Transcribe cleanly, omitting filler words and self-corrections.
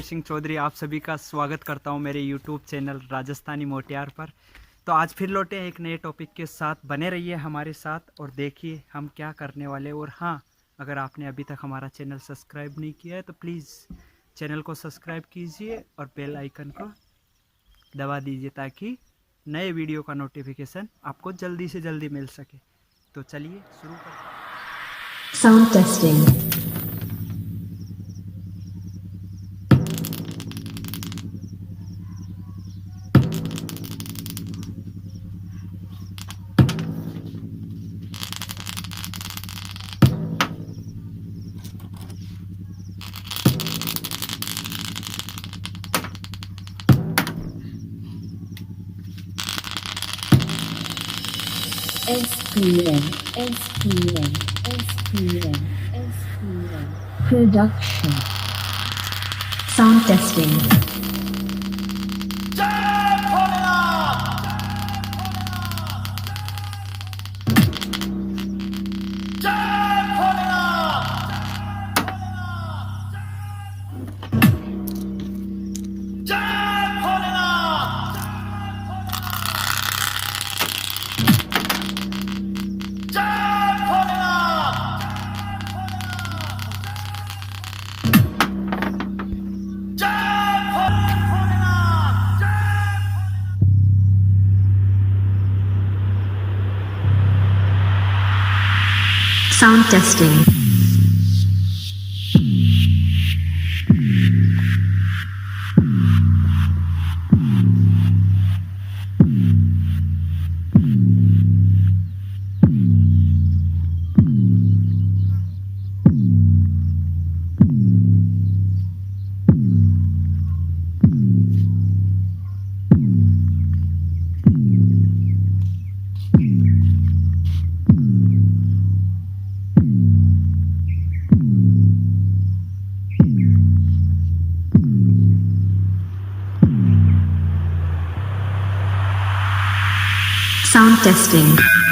सिंह चौधरी आप सभी का स्वागत करता हूं मेरे YouTube चैनल राजस्थानी मोटियार पर। तो आज फिर लौटे हैं एक नए टॉपिक के साथ। बने रहिए हमारे साथ और देखिए हम क्या करने वाले। और हाँ, अगर आपने अभी तक हमारा चैनल सब्सक्राइब नहीं किया है तो प्लीज़ चैनल को सब्सक्राइब कीजिए और बेल आइकन को दबा दीजिए ताकि नए वीडियो का नोटिफिकेशन आपको जल्दी से जल्दी मिल सके। तो चलिए शुरू करते हैं। Sound testing. SPM, SPM, SPM, SPM. Production. Sound testing. Sound testing. Sound testing.